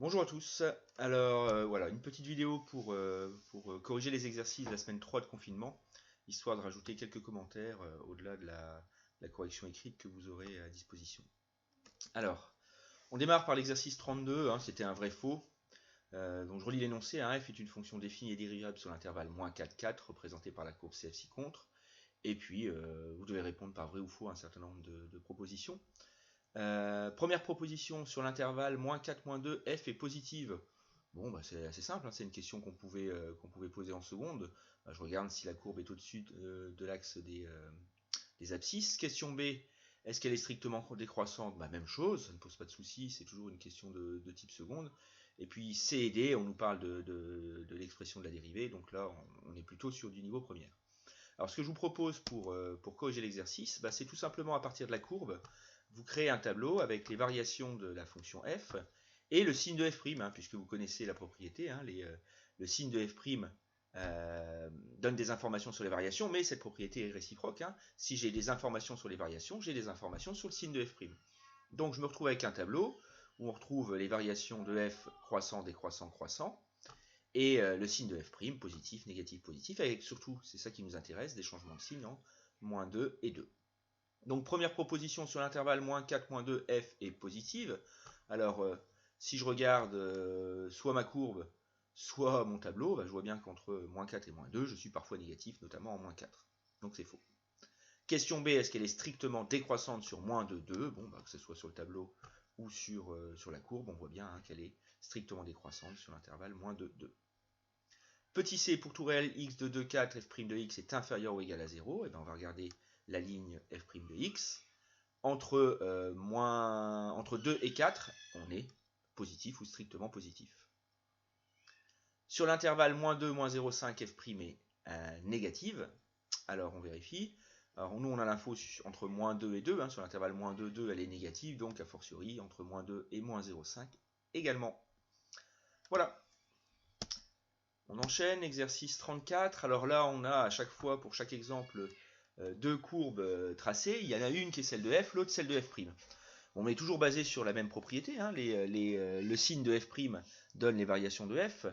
Bonjour à tous. Alors voilà, une petite vidéo pour corriger les exercices de la semaine 3 de confinement, histoire de rajouter quelques commentaires au-delà de la correction écrite que vous aurez à disposition. Alors, on démarre par l'exercice 32, hein, c'était un vrai faux. Donc je relis l'énoncé, hein, f est une fonction définie et dérivable sur l'intervalle -4, 4, représentée par la courbe CF ci contre. Et puis, vous devez répondre par vrai ou faux à un certain nombre de propositions. Première proposition sur l'intervalle -4, -2, f est positive. Bon, bah, c'est assez simple, hein, c'est une question qu'on pouvait poser en seconde. Bah, je regarde si la courbe est au-dessus de l'axe des abscisses. Question B, est-ce qu'elle est strictement décroissante? Bah, même chose, ça ne pose pas de souci, c'est toujours une question de type seconde. Et puis C et D, on nous parle de l'expression de la dérivée, donc là on est plutôt sur du niveau première. Alors ce que je vous propose pour corriger l'exercice, bah, c'est tout simplement à partir de la courbe, vous créez un tableau avec les variations de la fonction f et le signe de f', hein, puisque vous connaissez la propriété, hein, le signe de f' donne des informations sur les variations, mais cette propriété est réciproque. Hein. Si j'ai des informations sur les variations, j'ai des informations sur le signe de f'. Donc je me retrouve avec un tableau où on retrouve les variations de f croissant, décroissant, croissant, et le signe de f', positif, négatif, positif, avec surtout, c'est ça qui nous intéresse, des changements de signe en -2 et 2. Donc première proposition sur l'intervalle -4, -2, f est positive. Alors si je regarde soit ma courbe, soit mon tableau, bah, je vois bien qu'entre -4 et -2, je suis parfois négatif, notamment en -4. Donc c'est faux. Question B, est-ce qu'elle est strictement décroissante sur -2, 2? Bon, bah, que ce soit sur le tableau ou sur la courbe, on voit bien hein, qu'elle est strictement décroissante sur l'intervalle -2, 2. Petit c, pour tout réel x de 2, 4, f' de x est inférieur ou égal à 0, et bien on va regarder la ligne f' de x. Entre 2 et 4, on est positif ou strictement positif. Sur l'intervalle -2, -0,5, f' est négative. Alors on vérifie. Alors nous on a l'info entre -2 et 2, hein, sur l'intervalle -2, 2 elle est négative, donc a fortiori entre -2 et -0,5 également. Voilà. On enchaîne, exercice 34. Alors là, on a à chaque fois, pour chaque exemple, deux courbes tracées. Il y en a une qui est celle de f, l'autre celle de f'. On est toujours basé sur la même propriété. Hein. Le signe de f' donne les variations de f.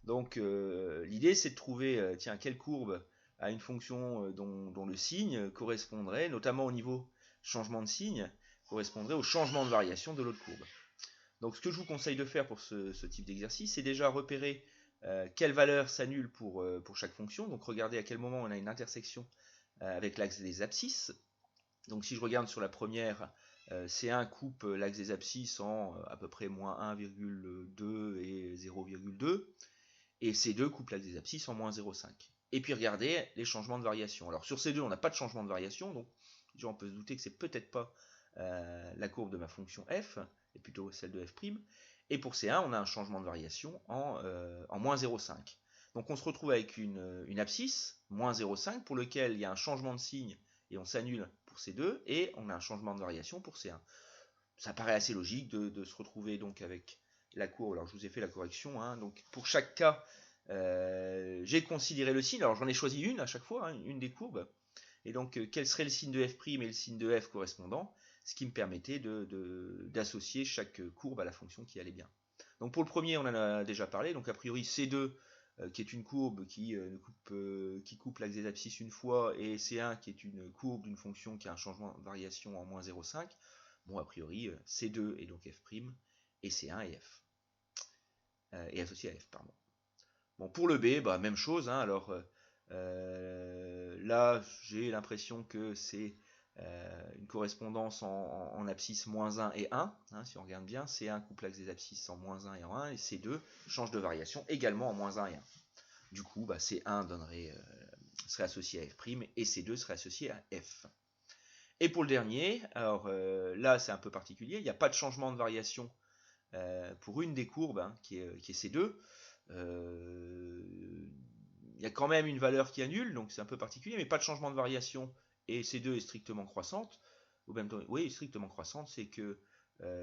Donc l'idée, c'est de trouver, tiens, quelle courbe a une fonction dont le signe correspondrait, notamment au niveau changement de signe, correspondrait au changement de variation de l'autre courbe. Donc ce que je vous conseille de faire pour ce type d'exercice, c'est déjà repérer quelle valeur s'annule pour chaque fonction. Donc regardez à quel moment on a une intersection avec l'axe des abscisses. Donc si je regarde sur la première, C1 coupe l'axe des abscisses en à peu près -1,2 et 0,2. Et C2 coupe l'axe des abscisses en -0,5. Et puis regardez les changements de variation. Alors sur C2, on n'a pas de changement de variation, donc on peut se douter que c'est peut-être pas la courbe de ma fonction f, et plutôt celle de f'. Et pour C1, on a un changement de variation en -0,5. Donc on se retrouve avec une abscisse, -0,5, pour lequel il y a un changement de signe, et on s'annule pour C2, et on a un changement de variation pour C1. Ça paraît assez logique de se retrouver donc avec la courbe. Alors je vous ai fait la correction, hein. Donc pour chaque cas, j'ai considéré le signe. Alors j'en ai choisi une à chaque fois, hein, une des courbes. Et donc quel serait le signe de f' et le signe de f correspondant, ce qui me permettait d'associer chaque courbe à la fonction qui allait bien. Donc pour le premier, on en a déjà parlé. Donc a priori C2 qui est une courbe qui coupe l'axe des abscisses une fois, et C1 qui est une courbe d'une fonction qui a un changement de variation en -0,5. Bon, a priori, C2 est donc f', et C1 est f. Et associé à f, pardon. Bon, pour le B, bah, même chose. Hein, alors là, j'ai l'impression que c'est une correspondance en abscisse -1 et 1. Hein, si on regarde bien, C1 coupe l'axe des abscisses en -1 et en 1, et C2 change de variation également en -1 et 1. Du coup, bah, C1 serait associé à f', et C2 serait associé à f. Et pour le dernier, alors là c'est un peu particulier, il n'y a pas de changement de variation pour une des courbes, hein, qui est C2. Il y a quand même une valeur qui annule, donc c'est un peu particulier, mais pas de changement de variation, et C2 est strictement croissante. Ou même, oui, strictement croissante, c'est que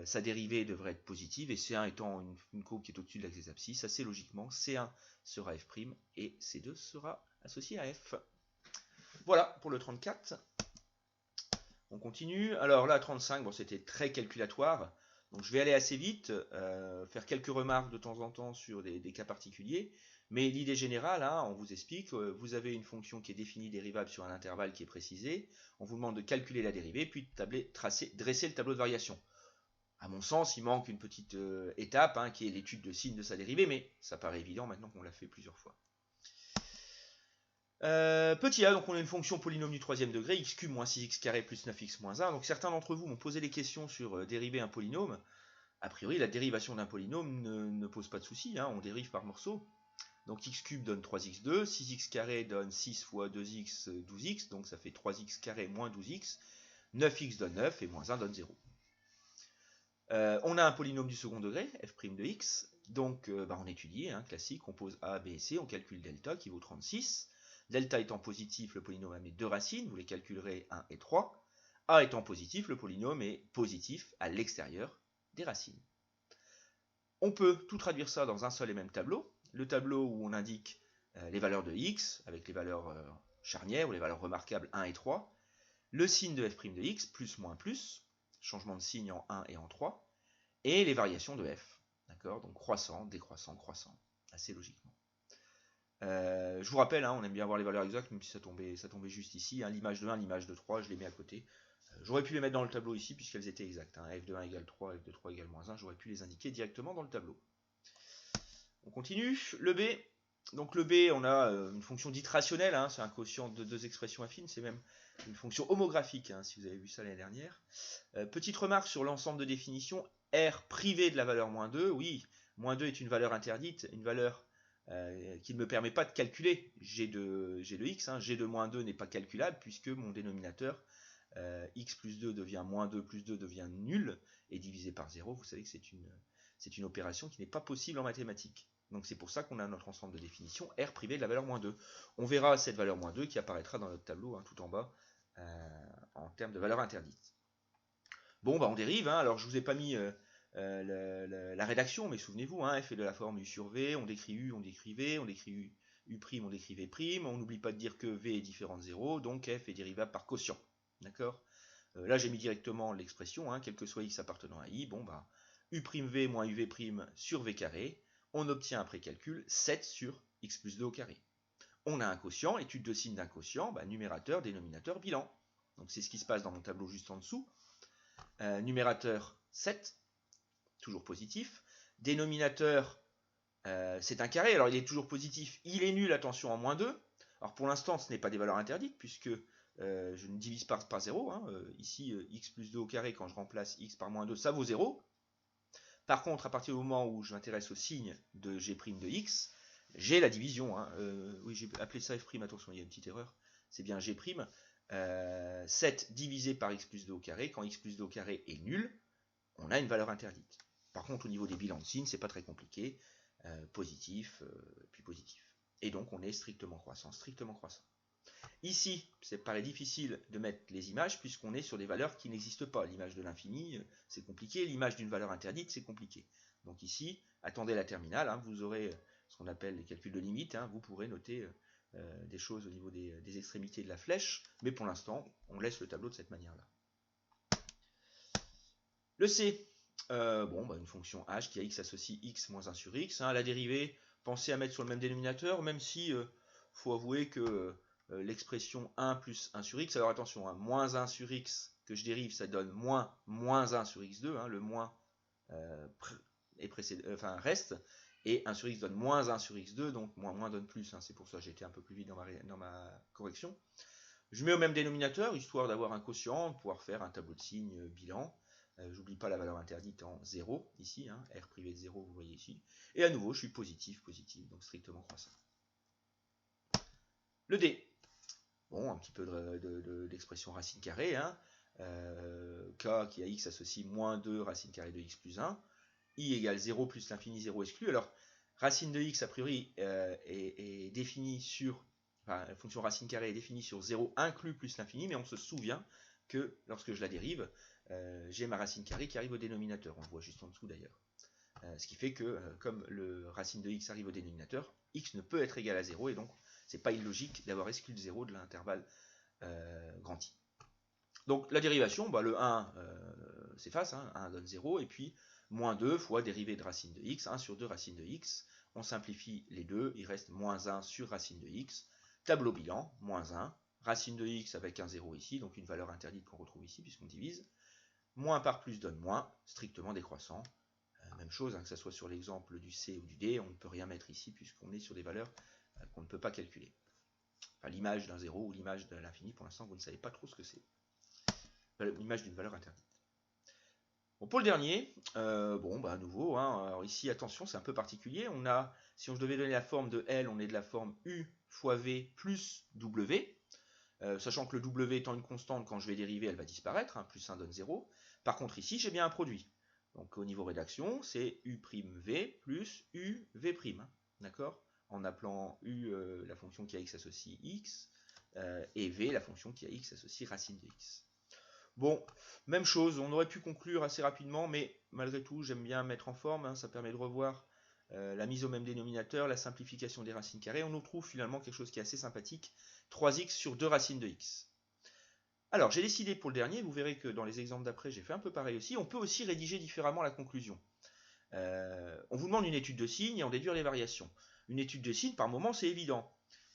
sa dérivée devrait être positive, et C1 étant une courbe qui est au-dessus de l'axe des abscisses, assez logiquement, C1 sera f', et C2 sera associé à f. Voilà pour le 34. On continue. Alors là, 35, bon, c'était très calculatoire. Donc je vais aller assez vite, faire quelques remarques de temps en temps sur des cas particuliers, mais l'idée générale, hein, on vous explique, vous avez une fonction qui est définie dérivable sur un intervalle qui est précisé, on vous demande de calculer la dérivée, puis de dresser le tableau de variation. À mon sens, il manque une petite étape, hein, qui est l'étude de signe de sa dérivée, mais ça paraît évident maintenant qu'on l'a fait plusieurs fois. Petit a, donc on a une fonction polynôme du troisième degré, x cube moins 6x carré plus 9x moins 1. Donc certains d'entre vous m'ont posé des questions sur dériver un polynôme. A priori, la dérivation d'un polynôme ne pose pas de souci, hein, on dérive par morceaux. Donc x cube donne 3x2, 6x carré donne 6 fois 2x, 12x, donc ça fait 3x carré moins 12x, 9x donne 9 et moins 1 donne 0. On a un polynôme du second degré, f' de x, donc on étudie, hein, classique, on pose a, b et c, on calcule delta qui vaut 36. Delta étant positif, le polynôme a deux racines, vous les calculerez 1 et 3. A étant positif, le polynôme est positif à l'extérieur des racines. On peut tout traduire ça dans un seul et même tableau. Le tableau où on indique les valeurs de x, avec les valeurs charnières ou les valeurs remarquables 1 et 3. Le signe de f' de x, plus, moins, plus, changement de signe en 1 et en 3. Et les variations de f. D'accord ? Donc croissant, décroissant, croissant. Assez logiquement. Je vous rappelle, hein, on aime bien voir les valeurs exactes, même si ça tombait juste ici. Hein, l'image de 1, l'image de 3, je les mets à côté. J'aurais pu les mettre dans le tableau ici, puisqu'elles étaient exactes. Hein, f de 1 égale 3, f de 3 égale moins 1, j'aurais pu les indiquer directement dans le tableau. On continue. Le b. Donc le b, on a une fonction dite rationnelle, hein, c'est un quotient de deux expressions affines, c'est même une fonction homographique, hein, si vous avez vu ça l'année dernière. Petite remarque sur l'ensemble de définitions, R privé de la valeur moins 2, oui, moins 2 est une valeur interdite, une valeur qui ne me permet pas de calculer g de x, hein. G de moins 2 n'est pas calculable puisque mon dénominateur x plus 2 devient moins 2 plus 2 devient nul et divisé par 0, vous savez que c'est une opération qui n'est pas possible en mathématiques. Donc c'est pour ça qu'on a notre ensemble de définitions R privé de la valeur moins 2. On verra cette valeur moins 2 qui apparaîtra dans notre tableau, hein, tout en bas en termes de valeur interdite. Bon, on dérive, hein. Alors je vous ai pas mis la rédaction, mais souvenez-vous, hein, f est de la forme u sur v, on décrit u, on décrit v, on décrit u', on décrit v', on n'oublie pas de dire que v est différent de 0, donc f est dérivable par quotient. D'accord ? Là j'ai mis directement l'expression, hein, quel que soit x appartenant à i, u'v moins uv' sur v carré, on obtient après calcul 7 sur x plus 2 au carré. On a un quotient, étude de signe d'un quotient, numérateur, dénominateur, bilan. Donc c'est ce qui se passe dans mon tableau juste en dessous. Numérateur 7, toujours positif. Dénominateur, c'est un carré, alors il est toujours positif, il est nul, attention, en moins 2. Alors pour l'instant, ce n'est pas des valeurs interdites, puisque je ne divise pas par 0. Hein. Ici, x plus 2 au carré, quand je remplace x par moins 2, ça vaut 0. Par contre, à partir du moment où je m'intéresse au signe de g' de x, j'ai la division. Hein. Oui, j'ai appelé ça f', attention, il y a une petite erreur. C'est bien g'. 7 divisé par x plus 2 au carré, quand x plus 2 au carré est nul, on a une valeur interdite. Par contre, au niveau des bilans de signes, c'est pas très compliqué. Positif, puis positif. Et donc, on est strictement croissant, strictement croissant. Ici, ça paraît difficile de mettre les images puisqu'on est sur des valeurs qui n'existent pas. L'image de l'infini, c'est compliqué. L'image d'une valeur interdite, c'est compliqué. Donc ici, attendez la terminale. Hein, vous aurez ce qu'on appelle les calculs de limite. Hein, vous pourrez noter des choses au niveau des extrémités de la flèche. Mais pour l'instant, on laisse le tableau de cette manière-là. Le C. Une fonction h qui a x associe x moins 1 sur x. Hein, la dérivée, pensez à mettre sur le même dénominateur, même si faut avouer que l'expression 1 plus 1 sur x, alors attention, hein, moins 1 sur x que je dérive, ça donne moins 1 sur x2, hein, le moins reste, et 1 sur x donne moins 1 sur x2, donc moins donne plus, hein, c'est pour ça que j'ai été un peu plus vite dans ma correction. Je mets au même dénominateur, histoire d'avoir un quotient, de pouvoir faire un tableau de signes bilan. J'oublie pas la valeur interdite en 0, ici, hein, R privé de 0, vous voyez ici. Et à nouveau, je suis positif, donc strictement croissant. Le D. Bon, un petit peu d'expression racine carrée. Hein. K qui a x associe moins 2 racine carrée de x plus 1. I égale 0 plus l'infini 0 exclu. Alors, racine de x, a priori, est définie sur... Enfin, la fonction racine carrée est définie sur 0 inclus plus l'infini, mais on se souvient que lorsque je la dérive, j'ai ma racine carrée qui arrive au dénominateur. On le voit juste en dessous d'ailleurs. Ce qui fait que, comme le racine de x arrive au dénominateur, x ne peut être égal à 0, et donc c'est pas illogique d'avoir exclu le 0 de l'intervalle grand I. Donc la dérivation, le 1, s'efface, hein, 1 donne 0, et puis moins 2 fois dérivée de racine de x, 1 sur 2 racine de x, on simplifie les deux, il reste moins 1 sur racine de x, tableau bilan, moins 1, racine de x avec un 0 ici, donc une valeur interdite qu'on retrouve ici puisqu'on divise, moins par plus donne moins, strictement décroissant. Même chose, hein, que ce soit sur l'exemple du C ou du D, on ne peut rien mettre ici puisqu'on est sur des valeurs qu'on ne peut pas calculer. Enfin, l'image d'un 0 ou l'image de l'infini, pour l'instant, vous ne savez pas trop ce que c'est. L'image d'une valeur interdite. Bon, pour le dernier, à nouveau, hein, alors ici, attention, c'est un peu particulier. On a, si on devait donner la forme de L, on est de la forme U fois V plus W. Sachant que le W étant une constante, quand je vais dériver, elle va disparaître, hein, plus 1 donne 0. Par contre, ici, j'ai bien un produit. Donc au niveau rédaction, c'est U'V plus UV', hein, d'accord? En appelant U la fonction qui a x associe x, et V la fonction qui a x associe racine de x. Bon, même chose, on aurait pu conclure assez rapidement, mais malgré tout, j'aime bien mettre en forme, hein, ça permet de revoir la mise au même dénominateur, la simplification des racines carrées. On nous trouve finalement quelque chose qui est assez sympathique, 3x sur 2 racines de x. Alors, j'ai décidé pour le dernier, vous verrez que dans les exemples d'après, j'ai fait un peu pareil aussi. On peut aussi rédiger différemment la conclusion. On vous demande une étude de signes et en déduire les variations. Une étude de signes, par moment, c'est évident.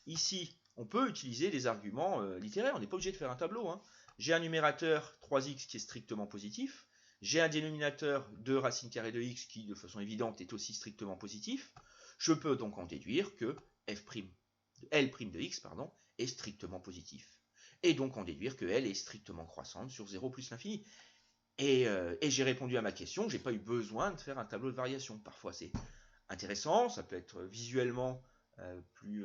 Ici, on peut utiliser des arguments littéraires, on n'est pas obligé de faire un tableau, hein. J'ai un numérateur 3x qui est strictement positif. J'ai un dénominateur 2 racine carrée de x qui, de façon évidente, est aussi strictement positif. Je peux donc en déduire que L' de x est strictement positif. Et donc en déduire que L est strictement croissante sur 0 plus l'infini. Et j'ai répondu à ma question, j'ai pas eu besoin de faire un tableau de variation. Parfois c'est intéressant, ça peut être visuellement plus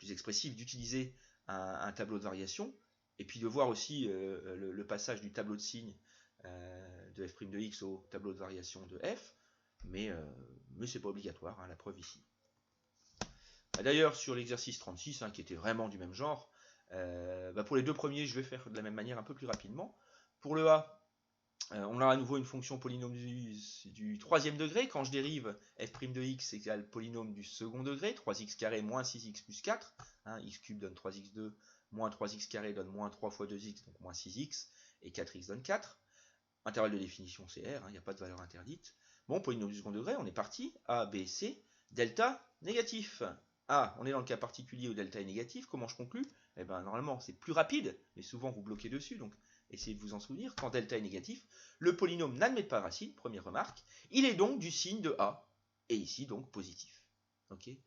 expressif d'utiliser un tableau de variation, et puis de voir aussi le passage du tableau de signes de f' de x au tableau de variation de f, mais c'est pas obligatoire, hein, la preuve ici. D'ailleurs, sur l'exercice 36, hein, qui était vraiment du même genre, pour les deux premiers, je vais faire de la même manière un peu plus rapidement. Pour le A, on a à nouveau une fonction polynôme du troisième degré. Quand je dérive f' de x égale polynôme du second degré, 3x carré moins 6x plus 4. Hein, x cube donne 3x2, moins 3x carré donne moins 3 fois 2x, donc moins 6x, et 4x donne 4. Intervalle de définition c'est R, il n'y a pas de valeur interdite. Bon, polynôme du second degré, on est parti. A, B, C, delta négatif. A, on est dans le cas particulier où delta est négatif. Comment je conclus? Eh bien, normalement, c'est plus rapide, mais souvent vous bloquez dessus, donc essayez de vous en souvenir. Quand delta est négatif, le polynôme n'admet pas racine, première remarque. Il est donc du signe de A, et ici donc positif. Okay,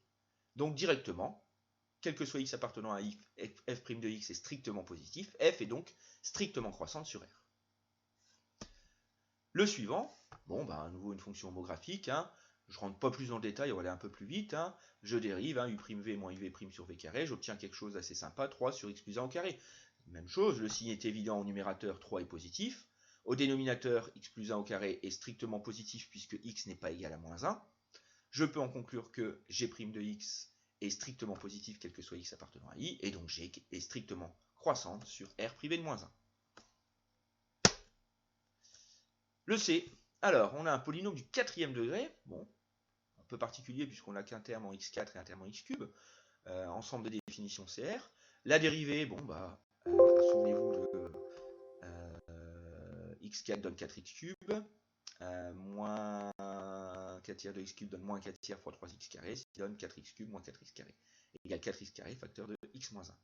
donc directement, quel que soit x appartenant à f' de x est strictement positif, f est donc strictement croissante sur R. Le suivant, à nouveau une fonction homographique, hein. Je ne rentre pas plus dans le détail, on va aller un peu plus vite, hein. Je dérive, hein, u'v moins uv' sur v carré, j'obtiens quelque chose d'assez sympa, 3 sur x plus 1 au carré. Même chose, le signe est évident au numérateur, 3 est positif. Au dénominateur, x plus 1 au carré est strictement positif puisque x n'est pas égal à moins 1. Je peux en conclure que g' de x est strictement positif quel que soit x appartenant à i, et donc g est strictement croissante sur R privé de moins 1. Le C, alors on a un polynôme du quatrième degré, un peu particulier puisqu'on n'a qu'un terme en x4 et un terme en x3, ensemble de définitions CR. La dérivée, souvenez-vous de x4 donne 4x cube, moins 4 tiers de x cube donne moins 4 tiers fois 3x carré, ce qui donne 4x cube moins 4x carré, égale 4x carré facteur de x moins 1.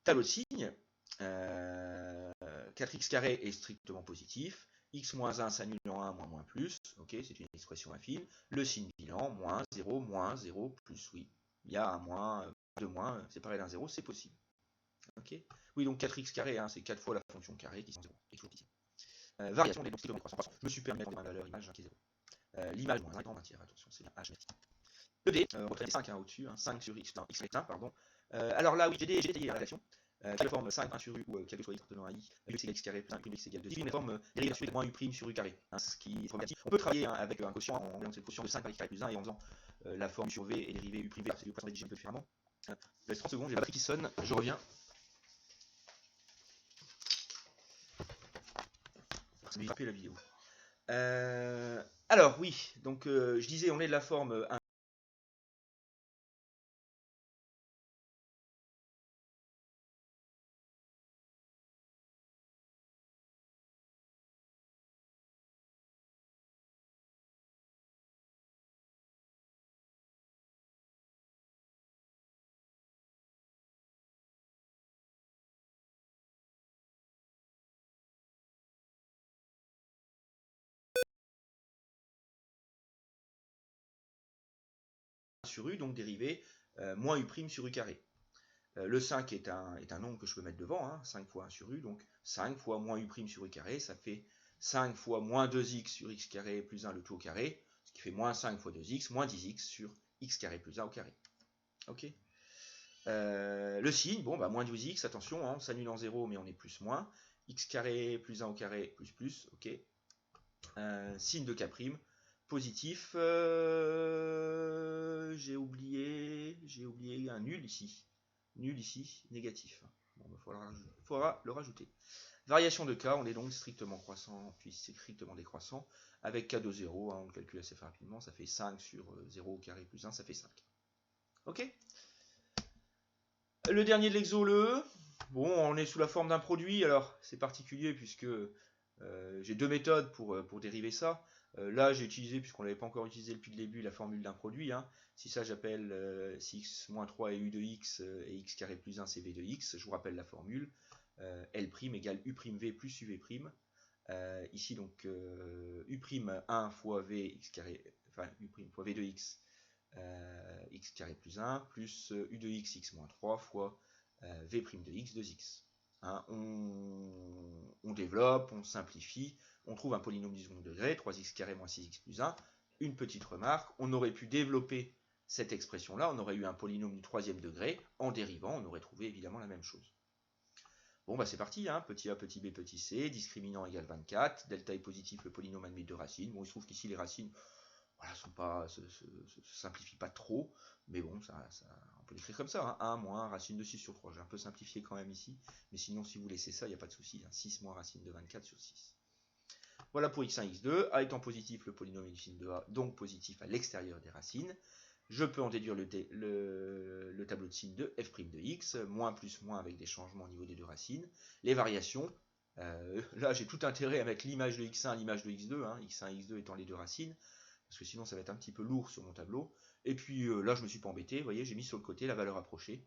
Tableau de signes, 4x carré est strictement positif, x moins 1 s'annule en 1 moins plus, ok, c'est une expression affine, le signe bilan, moins 0 plus, oui, il y a un moins, deux moins, séparé d'un 0, c'est possible. Ok, oui, donc 4x carré, hein, c'est 4 fois la fonction carrée qui est 0, et toujours ici. Variation des strictement décroissants, je me suis permis de mettre ma valeur image qui est 0. L'image moins 1 est en matière, attention, c'est bien h net. Le D, retrait 5 au-dessus, 5 sur x, x rectin, pardon. Alors là, oui, j'ai détaillé la relation. Quelle forme 5, 1 sur u, ou quel que soit x appartenant à i, u égale x carré plus 1 x égale 2. Ici, une forme dérivée de moins u' sur u carré, hein, ce qui est problématique. On peut travailler avec un quotient en faisant le quotient de 5 par x carré plus 1 et en faisant la forme sur v et dérivée u', c'est du poisson rédigé un peu différemment. Je laisse 30 secondes, j'ai la batterie qui sonne, je reviens. Ça m'a rappelé la vidéo. Alors oui, donc je disais, on est de la forme sur u, donc dérivé moins u' sur u carré. Le 5 est un nombre que je peux mettre devant, hein, 5 fois 1 sur u, donc 5 fois moins u' sur u carré, ça fait 5 fois moins 2x sur x carré plus 1 le tout au carré, ce qui fait moins 5 fois 2x, moins 10x sur x carré plus 1 au carré. Ok. Le signe, bon, bah moins 12x, attention, hein, on s'annule en 0, mais on est plus moins. X carré plus 1 au carré plus plus, ok. Signe de k', positif. J'ai oublié un nul ici. Nul ici, négatif. Bon, il faudra le rajouter. Variation de k, on est donc strictement croissant, puis strictement décroissant. Avec k de 0, hein, on le calcule assez rapidement, ça fait 5 sur 0 au carré plus 1, ça fait 5. Ok. Le dernier de l'exo, le E. Bon, on est sous la forme d'un produit, alors c'est particulier puisque j'ai deux méthodes pour dériver ça. Là, j'ai utilisé, puisqu'on ne l'avait pas encore utilisé depuis le début, la formule d'un produit. Hein. Si ça, j'appelle si x moins 3 est u de x et x carré plus 1 c'est v de x, je vous rappelle la formule. L' égale u'v plus uv'. Ici, donc, u'1 fois v x carré, enfin u' fois v de x, x carré plus 1, plus u de x, x moins 3 fois v' de x, 2x. Hein, on développe, on simplifie, on trouve un polynôme du second degré, 3x carré moins 6x plus 1. Une petite remarque, on aurait pu développer cette expression-là, on aurait eu un polynôme du troisième degré, en dérivant, on aurait trouvé évidemment la même chose. Bon, bah c'est parti, hein. Petit a, petit b, petit c, discriminant égale 24, delta est positif, le polynôme admet deux racines. Bon, il se trouve qu'ici les racines voilà, se simplifient pas trop, mais bon, on peut l'écrire comme ça, hein. 1 moins racine de 6 sur 3. J'ai un peu simplifié quand même ici, mais sinon si vous laissez ça, il n'y a pas de souci, hein. 6 moins racine de 24 sur 6. Voilà pour x1, x2. A étant positif, le polynôme est du signe de A, donc positif à l'extérieur des racines. Je peux en déduire le tableau de signes de f' de x, moins plus moins avec des changements au niveau des deux racines. Les variations, là j'ai tout intérêt à mettre l'image de x1 à l'image de x2, hein, x1 et x2 étant les deux racines, parce que sinon ça va être un petit peu lourd sur mon tableau. Et puis là je me suis pas embêté, vous voyez, j'ai mis sur le côté la valeur approchée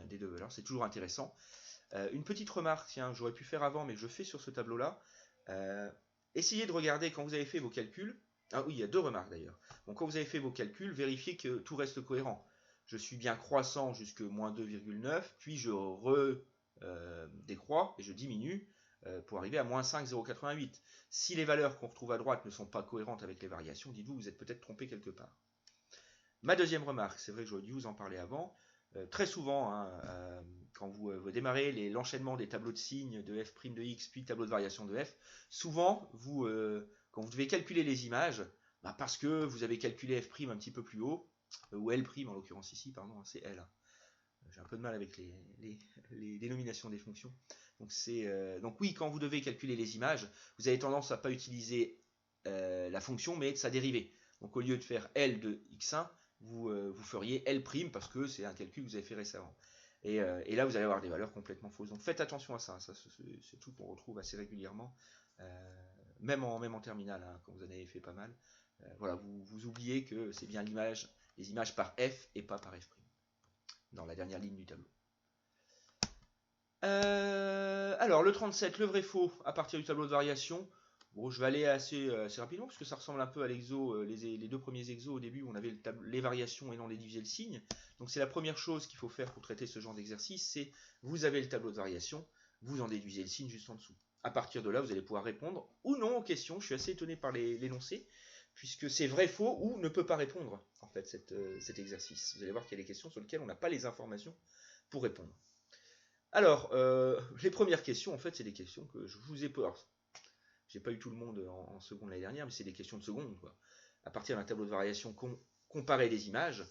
des deux valeurs, c'est toujours intéressant. Une petite remarque, tiens, j'aurais pu faire avant, mais je fais sur ce tableau-là. Essayez de regarder quand vous avez fait vos calculs. Ah oui, il y a deux remarques d'ailleurs. Bon, quand vous avez fait vos calculs, vérifiez que tout reste cohérent. Je suis bien croissant jusque moins 2,9, puis je décroît et je diminue pour arriver à moins 5,088. Si les valeurs qu'on retrouve à droite ne sont pas cohérentes avec les variations, dites-vous, vous êtes peut-être trompé quelque part. Ma deuxième remarque, c'est vrai que j'aurais dû vous en parler avant, très souvent, hein, quand vous démarrez l'enchaînement des tableaux de signes de f' de x, puis tableau de variation de f, souvent, quand vous devez calculer les images, bah parce que vous avez calculé f' un petit peu plus haut, ou L' en l'occurrence ici, pardon, c'est L. Hein. J'ai un peu de mal avec les dénominations des fonctions. Donc oui, quand vous devez calculer les images, vous avez tendance à ne pas utiliser la fonction, mais sa dérivée. Donc au lieu de faire L de x1, vous feriez L' parce que c'est un calcul que vous avez fait récemment. Et là, vous allez avoir des valeurs complètement fausses. Donc faites attention à ça. Ça c'est tout qu'on retrouve assez régulièrement, même en terminale, hein, quand vous en avez fait pas mal. Voilà, vous oubliez que c'est bien les images par f et pas par f', dans la dernière ligne du tableau. Alors, le 37, le vrai-faux, à partir du tableau de variation. Bon, je vais aller assez rapidement, parce que ça ressemble un peu à l'exo, les deux premiers exos au début, où on avait les variations et non les diviser le signe. Donc c'est la première chose qu'il faut faire pour traiter ce genre d'exercice, c'est vous avez le tableau de variation, vous en déduisez le signe juste en dessous. À partir de là, vous allez pouvoir répondre ou non aux questions. Je suis assez étonné par l'énoncé, puisque c'est vrai-faux ou ne peut pas répondre, en fait, cet exercice. Vous allez voir qu'il y a des questions sur lesquelles on n'a pas les informations pour répondre. Alors, les premières questions, en fait, c'est des questions que je vous ai posées. J'ai pas eu tout le monde en seconde l'année dernière, mais c'est des questions de seconde, quoi. À partir d'un tableau de variation, comparer des images,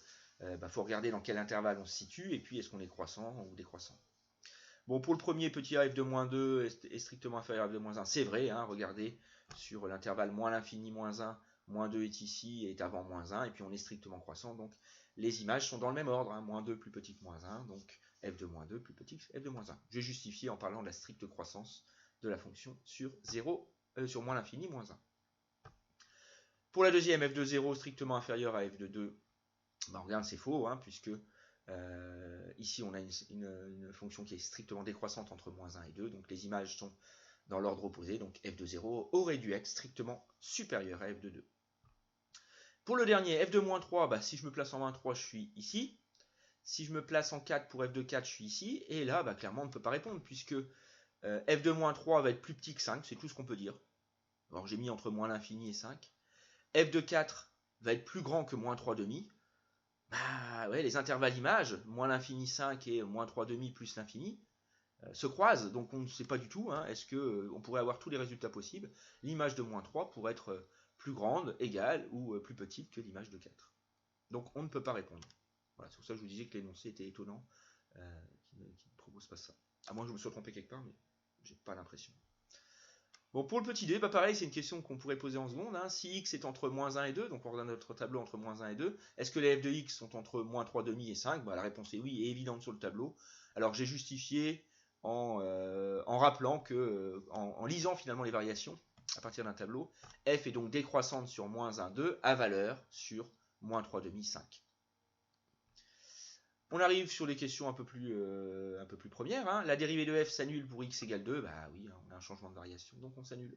faut regarder dans quel intervalle on se situe, et puis est-ce qu'on est croissant ou décroissant. Bon, pour le premier, petit a f de moins 2 est strictement inférieur à f de moins 1, c'est vrai, hein, regardez sur l'intervalle moins l'infini moins 1, moins 2 est ici, est avant moins 1, et puis on est strictement croissant, donc les images sont dans le même ordre, hein, moins 2 plus petit que moins 1, donc f de moins 2 plus petit que f de moins 1. Je vais justifier en parlant de la stricte croissance de la fonction sur moins l'infini moins 1. Pour la deuxième, f de 0 strictement inférieur à f de 2, on regarde, c'est faux, hein, puisque ici on a une fonction qui est strictement décroissante entre moins 1 et 2, donc les images sont dans l'ordre opposé, donc f de 0 aurait dû être strictement supérieur à f de 2. Pour le dernier, f de moins 3, bah, si je me place en moins 3, je suis ici. Si je me place en 4 pour f de 4, je suis ici. Et là, bah, clairement, on ne peut pas répondre puisque f de moins 3 va être plus petit que 5, c'est tout ce qu'on peut dire. Alors j'ai mis entre moins l'infini et 5. F de 4 va être plus grand que moins 3 demi. Bah ouais, les intervalles d'image, moins l'infini 5 et moins 3 demi plus l'infini, se croisent. Donc on ne sait pas du tout, hein, est-ce qu'on pourrait avoir tous les résultats possibles. L'image de moins 3 pourrait être plus grande, égale ou plus petite que l'image de 4. Donc on ne peut pas répondre. Voilà, c'est pour ça que je vous disais que l'énoncé était étonnant, qui ne propose pas ça. À moins que je me sois trompé quelque part, mais j'ai pas l'impression. Bon, pour le petit d, bah pareil, c'est une question qu'on pourrait poser en seconde. Hein. Si x est entre moins 1 et 2, donc on regarde notre tableau entre moins 1 et 2, est-ce que les f de x sont entre moins 3 demi et 5? Bah, la réponse est oui, et évidente sur le tableau. Alors j'ai justifié en rappelant que, en lisant finalement les variations à partir d'un tableau, f est donc décroissante sur moins 1, 2 à valeur sur moins 3 demi, 5. On arrive sur les questions un peu plus premières. Hein. La dérivée de f s'annule pour x égale 2. Bah oui, on a un changement de variation, donc on s'annule.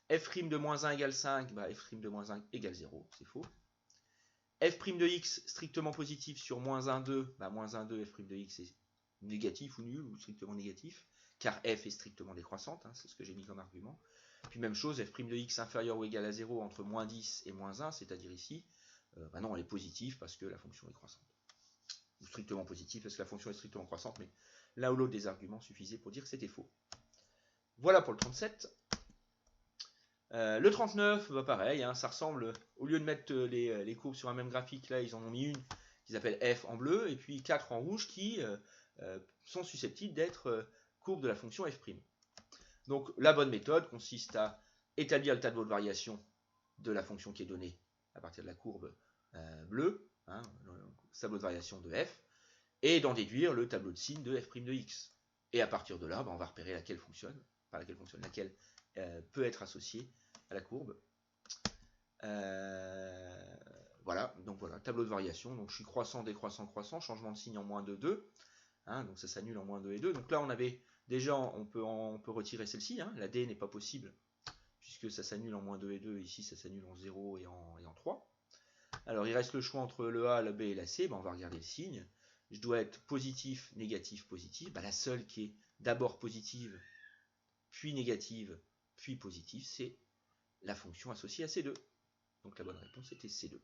F' de moins 1 égale 5, bah F' de moins 1 égale 0, c'est faux. F' de x strictement positif sur moins 1, 2, bah moins 1, 2, F' de x est négatif ou nul, ou strictement négatif, car f est strictement décroissante, hein, c'est ce que j'ai mis comme argument. Puis même chose, F' de x inférieur ou égal à 0 entre moins 10 et moins 1, c'est-à-dire ici, bah non, elle est positive parce que la fonction est croissante. Ou strictement positive parce que la fonction est strictement croissante, mais l'un ou l'autre des arguments suffisait pour dire que c'était faux. Voilà pour le 37. Le 39, bah pareil, hein, ça ressemble, au lieu de mettre les courbes sur un même graphique, là ils en ont mis une qu'ils appellent F en bleu, et puis 4 en rouge qui sont susceptibles d'être courbes de la fonction F'. Donc la bonne méthode consiste à établir le tableau de variation de la fonction qui est donnée à partir de la courbe bleue, hein, le tableau de variation de F, et d'en déduire le tableau de signe de F' de x. Et à partir de là, bah, on va repérer laquelle fonctionne, laquelle peut être associée à la courbe. Voilà, donc voilà, tableau de variation. Donc je suis croissant, décroissant, croissant, changement de signe en moins 2, 2. Hein, donc ça s'annule en moins 2 et 2. Donc là, on avait déjà, on peut retirer celle-ci. Hein, la D n'est pas possible, puisque ça s'annule en moins 2 et 2. Ici, ça s'annule en 0 et en 3. Alors, il reste le choix entre le A, la B et la C. Ben, on va regarder le signe. Je dois être positif, négatif, positif. Ben, la seule qui est d'abord positive, puis négative, puis positive, c'est la fonction associée à C2. Donc la bonne réponse était C2.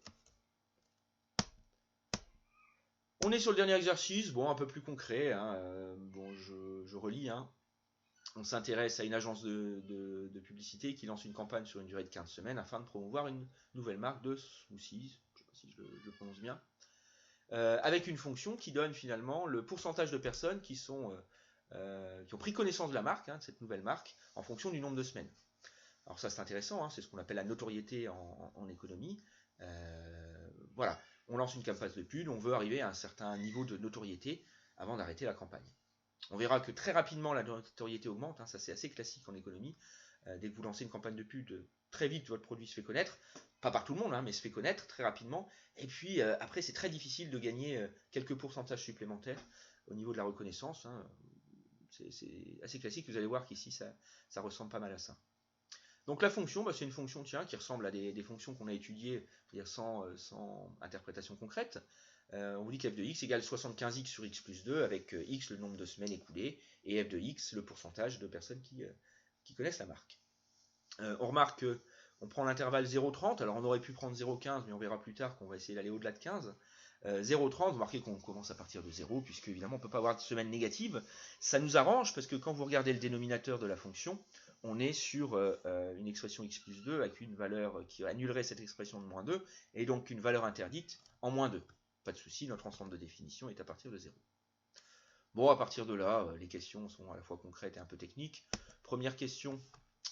On est sur le dernier exercice, bon, un peu plus concret. Hein, bon, je relis. Hein. On s'intéresse à une agence de publicité qui lance une campagne sur une durée de 15 semaines afin de promouvoir une nouvelle marque de smoothies, je ne sais pas si je le prononce bien, avec une fonction qui donne finalement le pourcentage de personnes qui ont pris connaissance de la marque, hein, de cette nouvelle marque, en fonction du nombre de semaines. Alors ça c'est intéressant, hein, c'est ce qu'on appelle la notoriété en économie. Voilà, on lance une campagne de pub, on veut arriver à un certain niveau de notoriété avant d'arrêter la campagne. On verra que très rapidement la notoriété augmente, hein, ça c'est assez classique en économie. Dès que vous lancez une campagne de pub, très vite votre produit se fait connaître, pas par tout le monde, hein, mais se fait connaître très rapidement. Et puis après c'est très difficile de gagner quelques pourcentages supplémentaires au niveau de la reconnaissance. Hein. C'est assez classique, vous allez voir qu'ici ça ressemble pas mal à ça. Donc la fonction, bah, c'est une fonction qui ressemble à des fonctions qu'on a étudiées sans interprétation concrète. On vous dit que f de x égale 75x sur x plus 2 avec x le nombre de semaines écoulées et f de x le pourcentage de personnes qui connaissent la marque. On remarque qu'on prend l'intervalle 0,30, alors on aurait pu prendre 0,15 mais on verra plus tard qu'on va essayer d'aller au-delà de 15. 0,30, vous remarquez qu'on commence à partir de 0 puisque évidemment on ne peut pas avoir de semaine négative. Ça nous arrange parce que quand vous regardez le dénominateur de la fonction, on est sur une expression x plus 2 avec une valeur qui annulerait cette expression de moins 2 et donc une valeur interdite en moins 2. Pas de souci, notre ensemble de définition est à partir de 0. Bon, à partir de là, les questions sont à la fois concrètes et un peu techniques. Première question,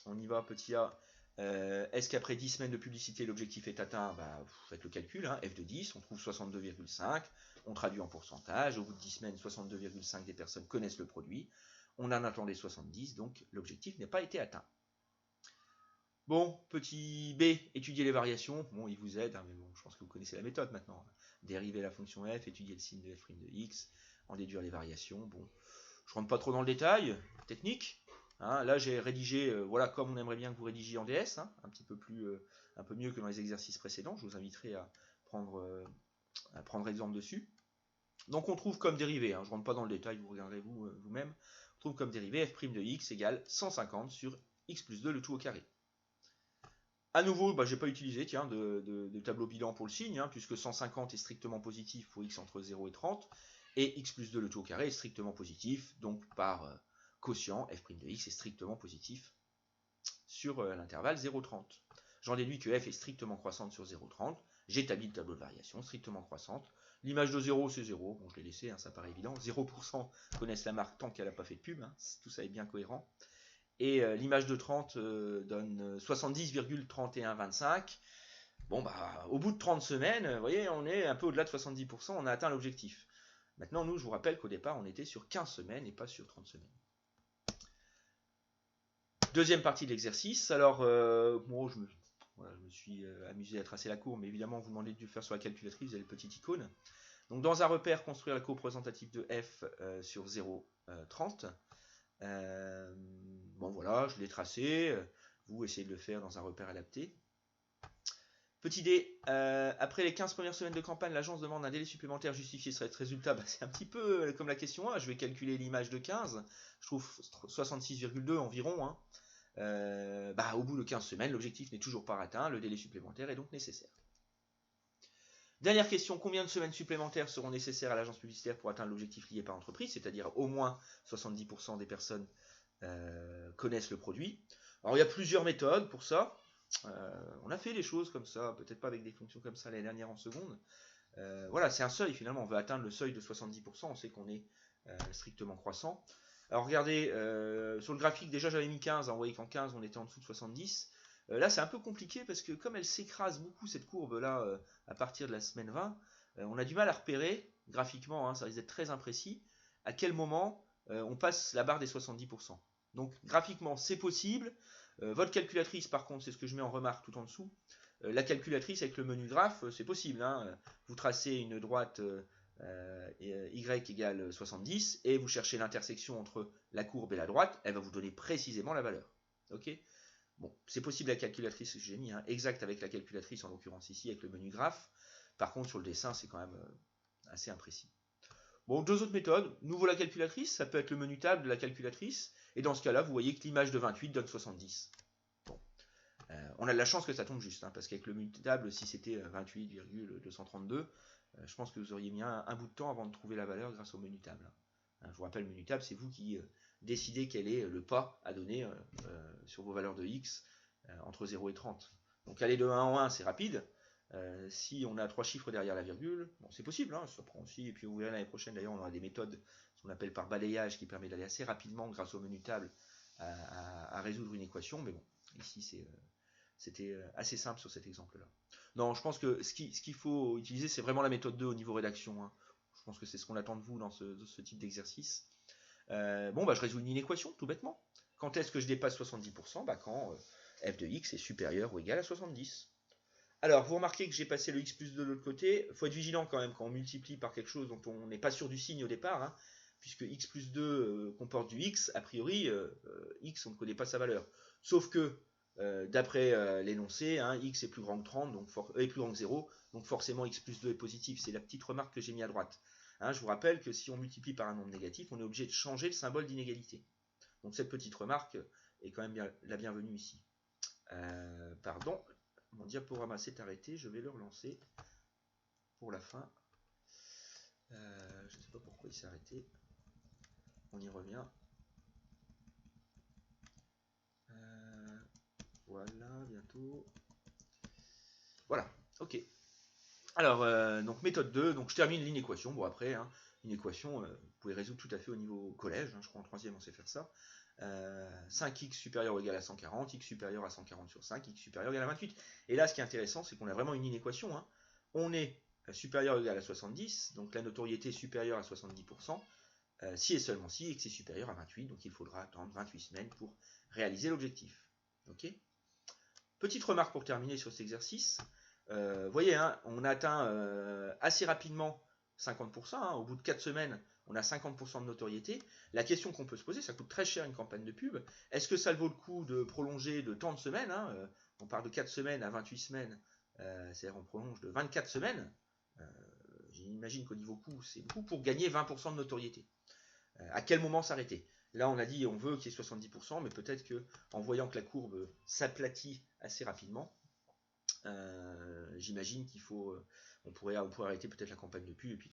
on y va, petit a. Est-ce qu'après 10 semaines de publicité, l'objectif est atteint? Bah, vous faites le calcul, hein, f de 10, on trouve 62,5, on traduit en pourcentage, au bout de 10 semaines, 62,5 des personnes connaissent le produit, on en attendait 70, donc l'objectif n'a pas été atteint. Bon, petit b, étudier les variations, bon, il vous aide, hein, mais bon, je pense que vous connaissez la méthode maintenant. Dériver la fonction f, étudier le signe de f' de x, en déduire les variations, bon, je rentre pas trop dans le détail, technique. Hein, là, j'ai rédigé, voilà, comme on aimerait bien que vous rédigiez en DS, hein, un petit peu plus, un peu mieux que dans les exercices précédents. Je vous inviterai prendre, à prendre exemple dessus. Donc, on trouve comme dérivée, hein, je ne rentre pas dans le détail, vous regarderez vous-même, on trouve comme dérivée f' de x égale 150 sur x plus 2, le tout au carré. À nouveau, bah, je n'ai pas utilisé de tableau bilan pour le signe, hein, puisque 150 est strictement positif pour x entre 0 et 30, et x plus 2 le tout au carré est strictement positif, donc par quotient, f' de x est strictement positif sur l'intervalle 0,30. J'en déduis que f est strictement croissante sur 0,30, j'établis le tableau de variation strictement croissante, l'image de 0 c'est 0, bon je l'ai laissé, hein, ça paraît évident, 0% connaissent la marque tant qu'elle n'a pas fait de pub, hein, tout ça est bien cohérent. Et l'image de 30 donne 70,3125. Bon, bah, au bout de 30 semaines, vous voyez, on est un peu au-delà de 70%, on a atteint l'objectif. Maintenant, nous, je vous rappelle qu'au départ, on était sur 15 semaines et pas sur 30 semaines. Deuxième partie de l'exercice. Alors, bon, je me suis amusé à tracer la courbe, mais évidemment, vous demandez de le faire sur la calculatrice, vous avez le petit icône. Donc, dans un repère, construire la courbe représentative de f sur 0,30. Bon voilà, je l'ai tracé. Vous essayez de le faire dans un repère adapté. Petit D, après les 15 premières semaines de campagne, l'agence demande un délai supplémentaire justifié sur ce résultat. Bah, c'est un petit peu comme la question 1. Je vais calculer l'image de 15. Je trouve 66,2 environ. Hein. Bah, au bout de 15 semaines, l'objectif n'est toujours pas atteint. Le délai supplémentaire est donc nécessaire. Dernière question, combien de semaines supplémentaires seront nécessaires à l'agence publicitaire pour atteindre l'objectif lié par entreprise, c'est-à-dire au moins 70% des personnes connaissent le produit. Alors il y a plusieurs méthodes pour ça. On a fait des choses comme ça, peut-être pas avec des fonctions comme ça l'année dernière en seconde. Voilà, c'est un seuil finalement, on veut atteindre le seuil de 70%, on sait qu'on est strictement croissant. Alors regardez, sur le graphique déjà j'avais mis 15, hein, vous voyez qu'en 15 on était en dessous de 70. Là c'est un peu compliqué parce que comme elle s'écrase beaucoup cette courbe là à partir de la semaine 20, on a du mal à repérer graphiquement, hein, ça risque d'être très imprécis, à quel moment on passe la barre des 70%. Donc graphiquement c'est possible. Votre calculatrice par contre, c'est ce que je mets en remarque tout en dessous, la calculatrice avec le menu graphe, c'est possible. Hein, vous tracez une droite y égale 70 et vous cherchez l'intersection entre la courbe et la droite, elle va vous donner précisément la valeur. Ok. Bon, c'est possible la calculatrice que j'ai mis, hein, exact avec la calculatrice en l'occurrence ici avec le menu graphe. Par contre sur le dessin c'est quand même assez imprécis. Bon, deux autres méthodes. Nouveau la calculatrice, ça peut être le menu table de la calculatrice. Et dans ce cas-là, vous voyez que l'image de 28 donne 70. Bon. On a de la chance que ça tombe juste, hein, parce qu'avec le menu table, si c'était 28,232, je pense que vous auriez mis un bout de temps avant de trouver la valeur grâce au menu table. Hein, je vous rappelle, le menu table, c'est vous qui décidez quel est le pas à donner sur vos valeurs de x entre 0 et 30. Donc aller de 1 en 1, c'est rapide. Si on a 3 chiffres derrière la virgule, bon, c'est possible, hein, ça prend aussi, et puis vous verrez l'année prochaine d'ailleurs on aura des méthodes, ce qu'on appelle par balayage, qui permet d'aller assez rapidement grâce au menu table à résoudre une équation, mais bon, ici c'était assez simple sur cet exemple là. Non, je pense que ce qu'il faut utiliser c'est vraiment la méthode 2 au niveau rédaction, hein. Je pense que c'est ce qu'on attend de vous dans ce type d'exercice. Bon, bah je résous une inéquation tout bêtement. Quand est-ce que je dépasse 70%? Bah quand f de x est supérieur ou égal à 70. Alors, vous remarquez que j'ai passé le x plus 2 de l'autre côté. Il faut être vigilant quand même quand on multiplie par quelque chose dont on n'est pas sûr du signe au départ, hein, puisque x plus 2 comporte du x, a priori, x on ne connaît pas sa valeur. Sauf que, d'après l'énoncé, hein, x est plus grand que 30, donc est plus grand que 0, donc forcément x plus 2 est positif. C'est la petite remarque que j'ai mis à droite. Hein, je vous rappelle que si on multiplie par un nombre négatif, on est obligé de changer le symbole d'inégalité. Donc cette petite remarque est quand même la bienvenue ici. Pardon. Mon diaporama s'est arrêté, je vais le relancer pour la fin. Je ne sais pas pourquoi il s'est arrêté. On y revient. Voilà, bientôt. Voilà, ok. Alors, donc méthode 2, donc je termine l'inéquation. Bon après, hein, une équation, vous pouvez résoudre tout à fait au niveau collège, hein, je crois en 3e on sait faire ça. 5x supérieur ou égal à 140, x supérieur à 140 sur 5, x supérieur ou égal à 28. Et là, ce qui est intéressant, c'est qu'on a vraiment une inéquation. Hein. On est supérieur ou égal à 70, donc la notoriété est supérieure à 70%, si et seulement si x est supérieur à 28, donc il faudra attendre 28 semaines pour réaliser l'objectif. Ok. Petite remarque pour terminer sur cet exercice. Voyez, hein, on atteint assez rapidement 50%, hein, au bout de 4 semaines, on a 50% de notoriété. La question qu'on peut se poser, ça coûte très cher une campagne de pub. Est-ce que ça vaut le coup de prolonger de tant de semaines, hein, on part de 4 semaines à 28 semaines, c'est-à-dire on prolonge de 24 semaines. J'imagine qu'au niveau coût, c'est beaucoup pour gagner 20% de notoriété. À quel moment s'arrêter? Là, on a dit on veut qu'il y ait 70%, mais peut-être qu'en voyant que la courbe s'aplatit assez rapidement, j'imagine qu'il faut, on pourrait arrêter peut-être la campagne de pub et puis